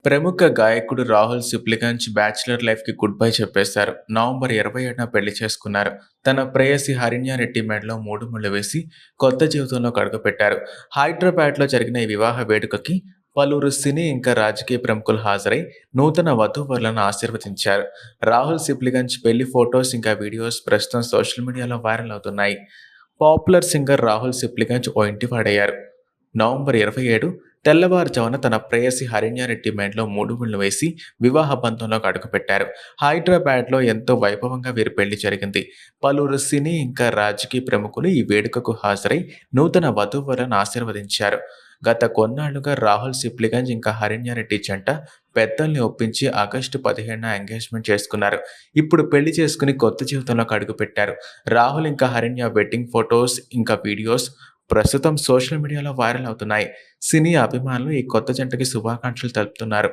ప్రముఖ గాయకుడు రాహుల్ సిప్లిగంజ్ బ్యాచిలర్ లైఫ్‌కి గుడ్ బై చెప్పేశారు. నవంబర్ 27న పెళ్లి చేసుకున్నారు. తన ప్రేయసి హరిణ్య రెడ్డి మెడలో 3 ముళ్ళు వేసి కొత్త జీవితంలోకి అడుగుపెట్టారు. హైదరాబాద్‌లో జరిగిన ఈ వివాహ వేడుకకి పలువురు సినీ ఇంకా రాజకీయ ప్రముఖులు హాజరై నూతన వధూవరులను ఆశీర్వదించారు. రాహుల్ సిప్లిగంజ్ పెళ్లి ఫోటోస్ ఇంకా వీడియోస్ ప్రస్తుతం సోషల్ మీడియాలో వైరల్ అవుతున్నాయి. పాపులర్ సింగర్ రాహుల్ సిప్లిగంజ్ ఓ ఇంటివాడయ్యారు. నవంబర్ 27 తెల్లవారుజామున తన ప్రేయసి హరిణ్యారెడ్డి మెడలో 3 ముళ్ళు వేసి వివాహ బంధంలోకి అడుగుపెట్టారు. హైదరాబాద్‌లో ఎంతో వైభవంగా వీరి పెళ్లి జరిగింది. పలువురు సినీ ఇంకా రాజకీయ ప్రముఖులు ఈ వేడుకకు హాజరై నూతన వధూవరులను ఆశీర్వదించారు. గత కొన్నాళ్లుగా రాహుల్ సిప్లిగంజ్ ఇంకా హరిణ్యారెడ్డి జంట పెద్దల్ని ఒప్పించి ఆగస్టు 15న ఎంగేజ్మెంట్ చేసుకున్నారు. ఇప్పుడు పెళ్లి చేసుకుని కొత్త జీవితంలోకి అడుగుపెట్టారు. రాహుల్ ఇంకా హరిణ్య వెడ్డింగ్ ఫోటోస్ ఇంకా వీడియోస్ ప్రస్తుతం సోషల్ మీడియాలో వైరల్ అవుతున్నాయి. సినీ అభిమానులు ఈ కొత్త జంటకి శుభాకాంక్షలు తెలుపుతున్నారు.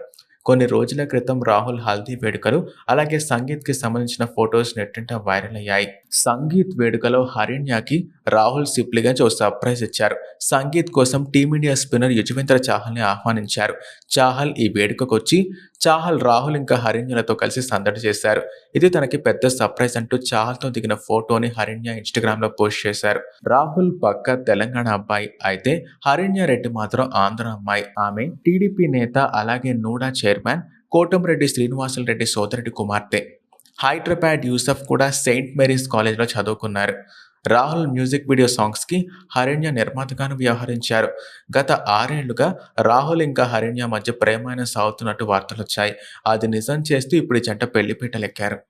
కొన్ని రోజుల క్రితం రాహుల్ హల్దీ వేడుకలు, అలాగే సంగీత్‌కి సంబంధించిన ఫోటోస్ నెట్టింట వైరల్ అయ్యాయి. సంగీత్ వేడుకలో హరిణ్యకి రాహుల్ సిప్లిగంజ్ ఓ సర్ప్రైజ్ ఇచ్చారు. సంగీత్ కోసం టీమిండియా స్పిన్నర్ యుజ్వేంద్ర చాహల్‌ని ఆహ్వానించారు. చాహల్ ఈ వేడుకకొచ్చి చాహల్, రాహుల్ ఇంకా హరిణ్యలతో కలిసి సందడి చేశారు. ఇది తనకి పెద్ద సర్ప్రైజ్ అంటూ చాహల్‌తో దిగిన ఫోటోని హరిణ్య ఇన్‌స్టాగ్రామ్‌లో పోస్ట్ చేశారు. రాహుల్ పక్కా తెలంగాణ అబ్బాయి అయితే హరిణ్య రెడ్డి మాత్రం ఆంధ్ర అమ్మాయి. ఆమె టీడీపీ నేత, అలాగే నూడా చైర్మన్ కోటంరెడ్డి శ్రీనివాసులురెడ్డి సోదరుడి కుమార్తె. హైదరాబాద్ యూసఫ్ కూడా సెయింట్ మేరీస్ కాలేజ్‌లో చదువుకున్నారు. రాహుల్ మ్యూజిక్ వీడియో సాంగ్స్‌కి హరిణ్య నిర్మాతగాను వ్యవహరించారు. గత 6 ఏళ్లుగా రాహుల్ ఇంకా హరిణ్య మధ్య ప్రేమాయణం సాగుతున్నట్టు వార్తలొచ్చాయి. అది నిజం చేస్తూ ఇప్పుడు ఈ జంట పెళ్లిపీటలెక్కారు.